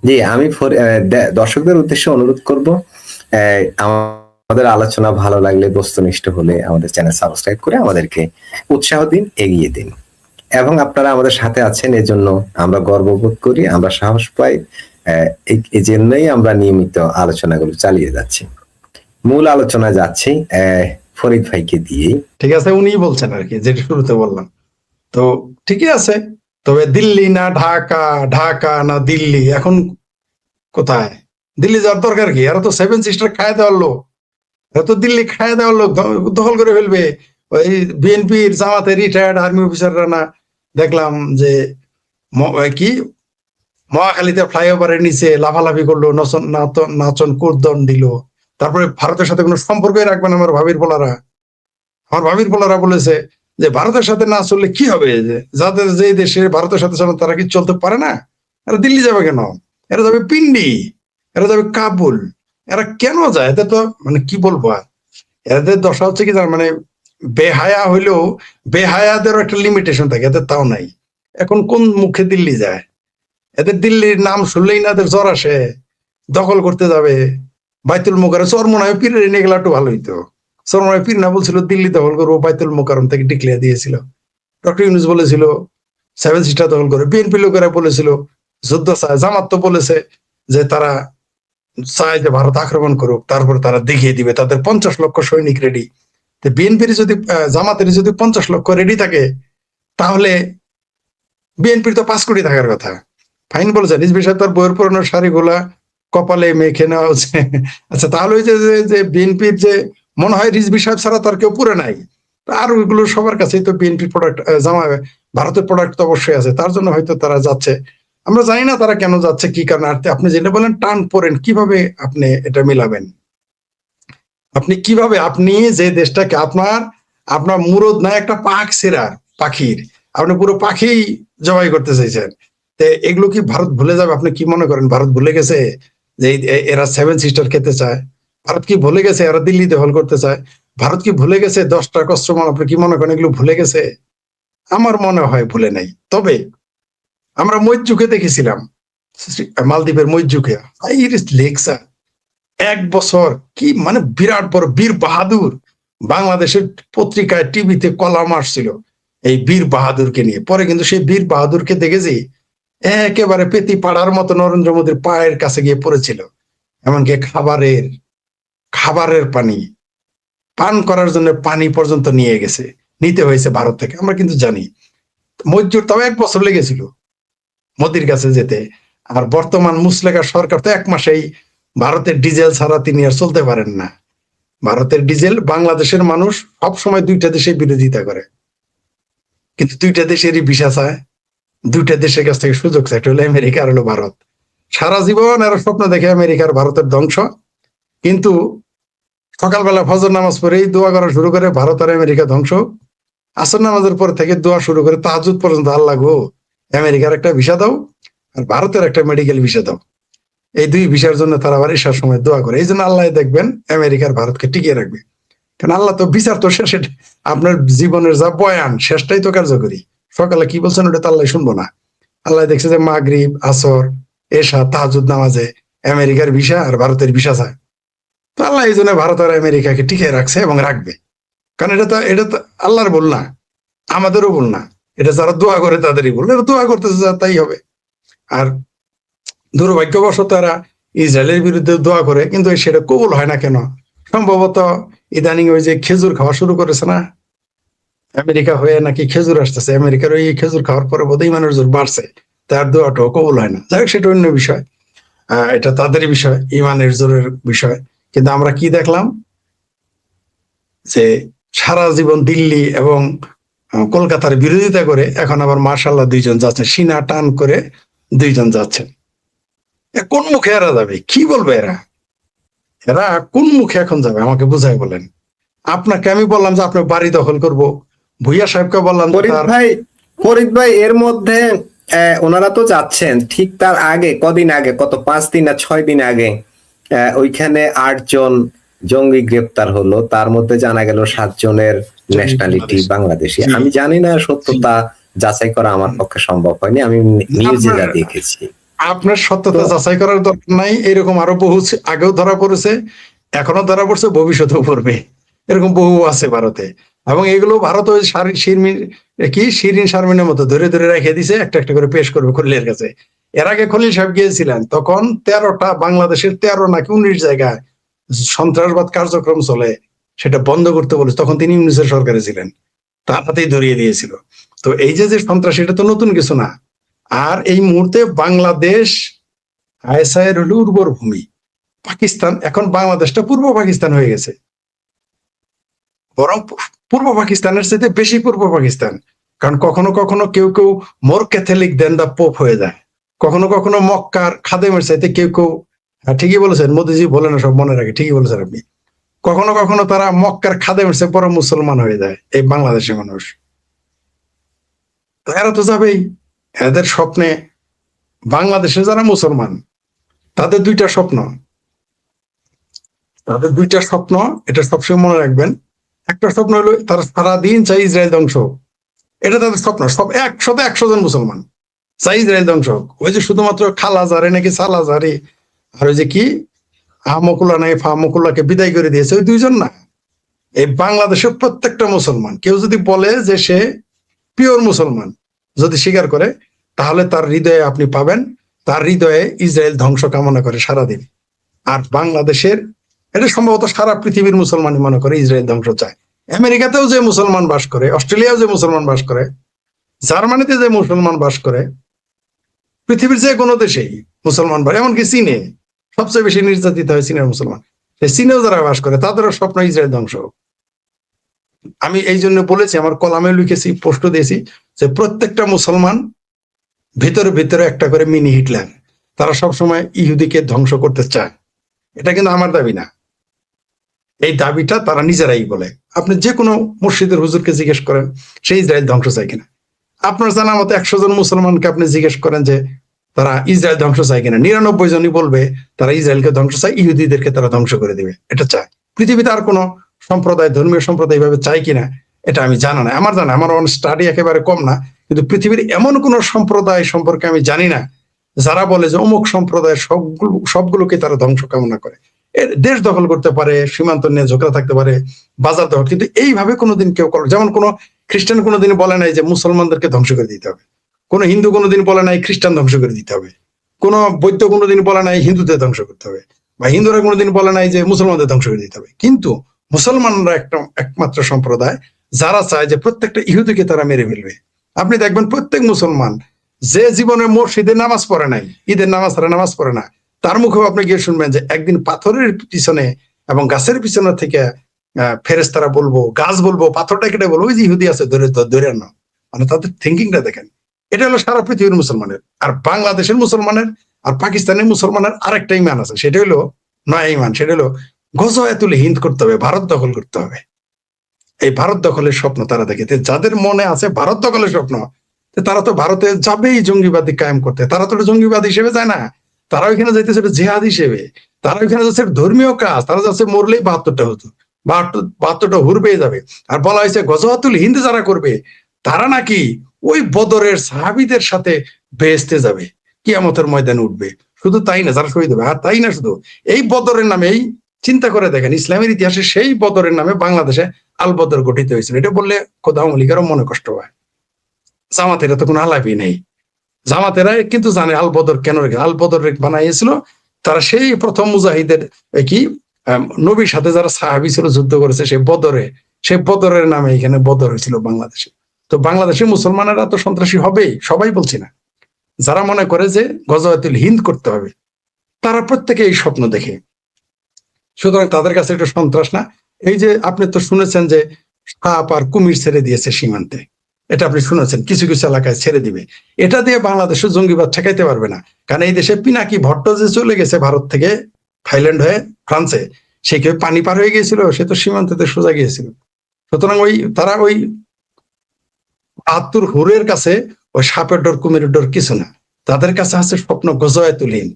জি, আমি দর্শকদের উদ্দেশ্যে অনুরোধ করব, আমাদের আলোচনা ভালো লাগলে, বস্তুনিষ্ঠ হলে আমাদের চ্যানেল সাবস্ক্রাইব করে আমাদেরকে উৎসাহ দিন, এগিয়ে দিন। এবং আপনারা আমাদের সাথে আছেন, এজন্য আমরা গর্ববোধ করি, আমরা সাহস পাই। এই জন্যই আমরা নিয়মিত আলোচনাগুলো চালিয়ে যাচ্ছি। মূল আলোচনা যাচ্ছি ফরিদ ভাইকে দিয়ে। ঠিক আছে, উনি বলছেন আর কি, যেটা শুরুতে বললাম। তো ঠিকই আছে, তবে দিল্লি না ঢাকা, ঢাকা না দিল্লি, এখন কোথায়? দিল্লি যাওয়ার দরকার কি? এরা তো সেভেন সিস্টার খায় দেওয়ার লোক, এরা তো দিল্লি খায় দেওয়ার লোক, দখল করে ফেলবে। ওই বিএনপির জামাতে রিটায়ার্ড আর্মি অফিসাররা না দেখলাম যে কি মহাখালীতে ফ্লাইওভারের নিচে লাফালাফি করলো, নাচন কুর্দন দিল। তারপরে ভারতের সাথে কোনো সম্পর্কই রাখবে না আমার ভাবির পোলারা বলেছে যে ভারতের সাথে না চললে কি হবে, যাদের যে দেশে ভারতের সাথে চলে তারা কি চলতে পারে না? এরা দিল্লি যাবে কেন? এরা যাবে পিন্ডি, এরা যাবে কাবুল। এরা কেন যায়? এদের তো মানে কি বলবো, আর এদের দশা হচ্ছে কি জান, মানে বেহায়া হইলেও বেহায়াদেরও একটা লিমিটেশন থাকে, এদের তাও নাই। এখন কোন মুখে দিল্লি যায়? এদের দিল্লির নাম শুনলেই না এদের জ্বর আসে, দখল করতে যাবে। বাইতুল মোকাররম, চর মনে হয় পীরের নিয়ে গেলে একটু ভালো হইতো। চর মনে হয় পীর না বলছিল দিল্লি দখল করবো, বাইতুল মোকাররম থেকে ডিক্লেয়ার দিয়েছিল। ডক্টর ইউনূস বলেছিল সেভেন সিস্টার দখল করে, বিএনপি লোকেরা বলেছিল যুদ্ধ চায়, জামাত তো বলেছে যে তারা চায় যে ভারত আক্রমণ করুক, তারপর তারা দেখিয়ে দিবে তাদের 50 লক্ষ সৈনিক রেডি। তো বিএনপির যদি জামাতের যদি 50 লক্ষ রেডি থাকে, তাহলে বিএনপির তো 5 কোটি থাকার কথা। ফাইন বলেছেন রিজভী সাহেব, তার বইয়ের পুরনো শাড়িগুলা কপালে মেখে নেওয়া হচ্ছে। আচ্ছা, তাহলে ওই যে বিএনপির যে মনে হয় রিজভী সাহেব ছাড়া তার কেউ পুরে নাই, আর ওইগুলো সবার কাছেই তো বিএনপির প্রোডাক্ট, ভারতের প্রোডাক্ট তো অবশ্যই আছে, তার জন্য হয়তো তারা যাচ্ছে। আমরা জানি না তারা কেন যাচ্ছে, কি কারণে। আর আপনি যেটা বলেন টান পড়েন, কিভাবে আপনি এটা মিলাবেন? আপনি কিভাবে, আপনি যে দেশটাকে আপনার মুরদ না একটা পাখ সেরা পাখির, আপনি পুরো পাখি জবাই করতে চাইছেন। এগুলো কি ভারত ভুলে যাবে? আপনি কি মনে করেন ভারত ভুলে গেছে যে এরা সেভেন সিস্টার খেতে চায়? ভারত কি ভুলে গেছে এরা দিল্লি দখল করতে চায়? ভারত কি ভুলে গেছে 10টা কষ্টমান? আপনি কি মনে করেন এগুলো ভুলে গেছে? আমার মনে হয় ভুলে নাই। তবে আমরা মৈত্রুকে দেখেছিলাম, মালদ্বীপের মৈত্রুকে লেকসা 1 বছর কি মানে বিরাট বড় বীর বাহাদুর, বাংলাদেশের পত্রিকায় টিভিতে কলাম আসছিল এই বীর বাহাদুরকে নিয়ে। পরে কিন্তু সেই বীর বাহাদুরকে দেখেছি একেবারে পেতি পাড়ার মতো নরেন্দ্র মোদীর পায়ের কাছে গিয়ে পড়েছিল। এমনকি খাবারের পানি পান করার জন্য পানি পর্যন্ত নিতে হয়েছে ভারত থেকে। আমরা কিন্তু জানি মজুর তাও 1 বছর লেগেছিল মোদির কাছে যেতে। আর বর্তমান মুসলেকা সরকার তো 1 মাসেই ভারতের ডিজেল ছাড়া তিনি আর চলতে পারেন না। ভারতের ডিজেল, বাংলাদেশের মানুষ সবসময় 2টা দেশের বিরোধিতা করে, কিন্তু 2টা দেশেরই ভিসা চায়, 2টা দেশের কাছ থেকে সুযোগ চায়, একটা হলো আমেরিকা আর হলো ভারত। সারা জীবন এরা স্বপ্ন দেখে আমেরিকার ভারতের ধ্বংস, কিন্তু সকালবেলা ফজর নামাজ পড়েই দোয়া করা শুরু করে ভারত আর আমেরিকা ধ্বংস। আসর নামাজের পর থেকে দোয়া শুরু করে তাহাজ্জুদ পর্যন্ত, আল্লাহ গো আমেরিকার একটা ভিসা দাও আর ভারতের একটা মেডিকেল ভিসা দাও। এই 2 ভিসার জন্য তারা আবার ঈশার সময় দোয়া করে। এই জন্য আল্লাহ দেখবেন আমেরিকার ভারতকে টিকিয়ে রাখবে, কারণ আল্লাহ তো বিচার তো শেষে, আপনার জীবনের যা বয়ান শেষটাই তো কার্যকরী। সকালে কি বলছেন ওটা তো আল্লাহ শুনবো না। আল্লাহ দেখছে যে মাগরিব আসর এশা তাহাজ্জুদ নামাজে আমেরিকার ভিসা আর ভারতের ভিসা চায়। তো আল্লাহ এই জন্য ভারত আর আমেরিকাকে টিকিয়ে রাখছে এবং রাখবে, কারণ এটা তো আল্লাহর ভুল না, আমাদেরও ভুল না। এটা যারা দোয়া করে তাদেরই ভুল, এটা দোয়া করতেছে তাই হবে। আর দুর্ভাগ্যবশত তারা ইসরায়েলের বিরুদ্ধে দোয়া করে, কিন্তু সেটা কবুল হয় না কেন? সম্ভবত ইদানিং ওই যে খেজুর খাওয়া শুরু করেছে না আমেরিকা হয়ে, নাকি খেজুর আসতেছে আমেরিকার, ওই খেজুর খাওয়ার পরে বোধহয় ইমানের জোর বাড়ছে, তার দোয়াটাও কবুল হয় না। যাই হোক, সেটা অন্য বিষয়, এটা তাদেরই বিষয়, ইমানের জোরের বিষয়। কিন্তু আমরা কি দেখলাম যে সারা জীবন দিল্লি এবং কলকাতার বিরোধিতা করে এখন আবার মার্শাল্লাহ 2জন যাচ্ছেন, সিনা টান করে 2জন যাচ্ছেন। কোন মুখে এরা যাবে? কি বলবে এরা কোন মুখে এখন যাবে আমাকে বুঝাই বলেন। আপনাকে আমি বললাম যে আপনার বাড়ি দখল করব, ভুইয়া সাহেবকে বললাম ফরিদ ভাই এর মধ্যে ওনারা তো যাচ্ছেন, ঠিক তার আগে কদিন আগে, কত 5 দিন না 6 দিন আগে ওইখানে 8 জন জঙ্গি গ্রেপ্তার হলো, তার মধ্যে জানা গেল 7 জনের ন্যাশনালিটি বাংলাদেশি। আমি জানি না, সত্যতা যাচাই করা আমার পক্ষে সম্ভব হয়নি, আমি নিউজে যা দেখেছি। আপনার সত্যতা তো যাচাই করার দরকার নাই, এরকম আরো বহু আগেও ধরা পড়েছে, এখনো ধরা পড়ছে, ভবিষ্যতেও পড়বে, এরকম বহু আছে ভারতে। এবং এগুলো ভারত ওই শিরিন শারমিনের মতো ধরে ধরে রেখে দিছে, একটা একটা করে পেশ করবে খলিলের কাছে। এর আগে খলিল সাহেব গিয়েছিলেন, তখন 13টা বাংলাদেশের 13 নাকি 19 জায়গায় সন্ত্রাসবাদ কার্যক্রম চলে, সেটা বন্ধ করতে বলে, তখন তিনি ইউনিসের সরকারে ছিলেন, তার হাতেই ধরিয়ে দিয়েছিল। তো এই যে যে সন্ত্রাস, এটা তো নতুন কিছু না। আর এই মুহূর্তে বাংলাদেশ আইএসআই এর হলো উর্বর ভূমি, পাকিস্তান এখন বাংলাদেশটা পূর্ব পাকিস্তান হয়ে গেছে, বরং পূর্ব পাকিস্তানের চাইতে বেশি পূর্ব পাকিস্তান। কারণ কখনো কখনো কেউ কেউ মোর ক্যাথলিক দেন দা পোপ হয়ে যায়, কখনো কখনো মক্কার খাদেমের চাইতে কেউ কেউ, ঠিকই বলেছেন মোদিজি, বলে না সব মনে রাখে, ঠিকই বলেছেন আপনি, কখনো কখনো তারা মক্কার খাদেমের চেয়ে বড় মুসলমান হয়ে যায় এই বাংলাদেশের মানুষ। এরা তো যাবেই, এদের স্বপ্নে বাংলাদেশে যারা মুসলমান, তাদের দুইটা স্বপ্ন, তাদের দুইটা স্বপ্ন, এটা সবসময় মনে রাখবেন। একটা স্বপ্ন হলো তারা সারাদিন চাই ইসরায়েল ধ্বংস, এটা তাদের স্বপ্ন, সব 100 জন মুসলমান চাই ইসরায়েল ধ্বংস। ওই যে শুধুমাত্র খালাজারে নাকি সালাজারে, আর ওই যে কি আহমকুল্লাহ নাই ফাহমকুল্লাহকে বিদায় করে দিয়েছে, ওই দুইজন না। এই বাংলাদেশের প্রত্যেকটা মুসলমান কেউ যদি বলে যে সে পিওর মুসলমান, যদি স্বীকার করে, তাহলে তার হৃদয়ে আপনি পাবেন, তার হৃদয়ে ইসরায়েল ধ্বংস কামনা করে সারাদিন। আর বাংলাদেশের, এটা সম্ভবত সারা পৃথিবীর মুসলমানই মনে করে ইসরায়েল ধ্বংস চায়। আমেরিকাতেও যে মুসলমান বাস করে, অস্ট্রেলিয়াও যে মুসলমান বাস করে, জার্মানিতে যে মুসলমান বাস করে, পৃথিবীর যে কোনো দেশেই মুসলমান বাস, এমনকি চীনে সবচেয়ে বেশি নির্যাতিত হয় চীনের মুসলমান, সেই চীনেও যারা বাস করে তাদেরও স্বপ্ন ইসরায়েল ধ্বংস। আমি এই জন্য বলেছি, আমার কলামে লিখেছি, পোস্ট দিয়েছি, যে প্রত্যেকটা মুসলমান ভিতরে ভিতরে একটা করে মিনি হিটলার, তারা সবসময় ইহুদিকে ধ্বংস করতে চায়। এটা কিন্তু আমার দাবি না, এই দাবিটা তারা নিজেরাই বলে। আপনি যে কোনো মসজিদের হুজুরকে জিজ্ঞেস করেন সে ইসরায়েল ধ্বংস চায় কিনা। আপনার জানা মতো 100 জন মুসলমানকে আপনি জিজ্ঞেস করেন যে তারা ইসরায়েল ধ্বংস চায় কিনা, 99 জনই বলবে তারা ইসরায়েলকে ধ্বংস চায়, ইহুদিদেরকে তারা ধ্বংস করে দিবে, এটা চায়। পৃথিবীতে আর কোনো সম্প্রদায়, ধর্মীয় সম্প্রদায় ভাবে চায় কিনা এটা আমি জানা না, আমার জানা, আমার স্টাডি একেবারে কম না, কিন্তু পৃথিবীর এমন কোন সম্প্রদায় সম্পর্কে আমি জানি না যারা বলে যে অমুক সম্প্রদায়ের সবগুলোকে তারা ধ্বংস কামনা করে। দেশ দখল করতে পারে, সীমান্ত নিয়ে ঝগড়া থাকতে পারে, বাজার দখল, কিন্তু এইভাবে কোনোদিন কেউ করে, যেমন কোনো খ্রিস্টান কোনোদিন বলে নাই যে মুসলমানদেরকে ধ্বংস করে দিতে হবে, কোন হিন্দু কোনোদিন বলে নাই খ্রিস্টান ধ্বংস করে দিতে হবে, কোন বৌদ্ধ কোনোদিন বলে নাই হিন্দুদের ধ্বংস করতে হবে, বা হিন্দুরা কোনোদিন বলে নাই যে মুসলমানদের ধ্বংস করে দিতে হবে। কিন্তু মুসলমানরা একটা একমাত্র সম্প্রদায় যারা চায় যে প্রত্যেকটা ইহুদিকে তারা মেরে ফেলবে। আপনি দেখবেন প্রত্যেক মুসলমান যে জীবনে মসজিদে নামাজ পড়ে নাই, ঈদের নামাজ ছাড়া নামাজ পড়ে না, তার মুখেও আপনি গিয়ে শুনবেন যে একদিন পাথরের পিছনে এবং গাছের পিছনে থেকে ফেরেশতারা বলবো, গাছ বলবো, পাথরটা কেটে বলবো ওই যে ইহুদি আছে ধরে ধরে আনো। মানে তাদের থিঙ্কিংটা দেখেন, এটা হলো সারা পৃথিবীর মুসলমানের। আর বাংলাদেশের মুসলমানের আর পাকিস্তানের মুসলমানের আরেকটা ইমান আছে, সেটা হলো নয়া ইমান, সেটা হলো গজওয়াতুল হিন্দ করতে হবে, ভারত দখল করতে হবে। এই ভারত দখলের স্বপ্ন তারা দেখে, যাদের মনে আছে ভারত দখলের স্বপ্ন, তারা তো ভারতে যাবেই জঙ্গিবাদী কায়েম করতে। তারা তো জঙ্গিবাদ হিসেবে যায় না, তারা ওইখানে যাইতেছে জেহাদ হিসেবে, তারা ওইখানে যাচ্ছে ধর্মীয় কাজ, তারা যাচ্ছে মরলেই 72টা হতো, 72টা হুর পেয়ে যাবে। আর বলা হয়েছে গজওয়াতুল হিন্দ যারা করবে তারা নাকি ওই বদরের সাহাবীদের সাথে বেহেশতে যাবে, কিয়ামতের ময়দানে উঠবে। শুধু তাই না, যারা শহীদ হবে, আর তাই না, শুধু এই বদরের নামে, এই চিন্তা করে দেখেন ইসলামের ইতিহাসে সেই বদরের নামে বাংলাদেশে আল বদর গঠিত হয়েছিল। এটা বললে খোদা আওয়ামী লীগেরও মনে কষ্ট হয়, জামাতেরা তো কোনো আলাপই নেই। জামাতেরা কিন্তু জানে আল বদর কেন রেখে, আল বদর বানাইয়েছিল তারা সেই প্রথম মুজাহিদের কি নবীর সাথে যারা সাহাবী ছিল, যুদ্ধ করেছে সেই বদরের নামে এখানে বদর হয়েছিল বাংলাদেশে। তো বাংলাদেশের মুসলমানেরা তো সন্ত্রাসী হবেই, সবাই বলছি না, যারা মনে করে যে গজওয়াতুল হিন্দ করতে হবে তারা প্রত্যেকে এই স্বপ্ন দেখে, সুতরাং তাদের কাছে এটা সন্ত্রাস না। এই যে আপনি তো শুনেছেন যে সাপ আর কুমির ছেড়ে দিয়েছে সীমান্তে, এটা আপনি শুনেছেন, কিছু কিছু এলাকায় ছেড়ে দিবে, এটা দিয়ে বাংলাদেশের জঙ্গিবাদ ঠেকাইতে পারবে না। কারণ এই দেশে পিনাকি ভট্ট যে চলে গেছে ভারত থেকে থাইল্যান্ড হয়ে ফ্রান্সে, সে কেউ পানি পার হয়ে গিয়েছিল, সে তো সীমান্তে সোজা গিয়েছিল। সুতরাং তারা ওই 72 হুরের কাছে ওই সাপের ডর কুমিরের ডর কিছু না, তাদের কাছে আছে স্বপ্ন গজওয়াতুল হিন্দ।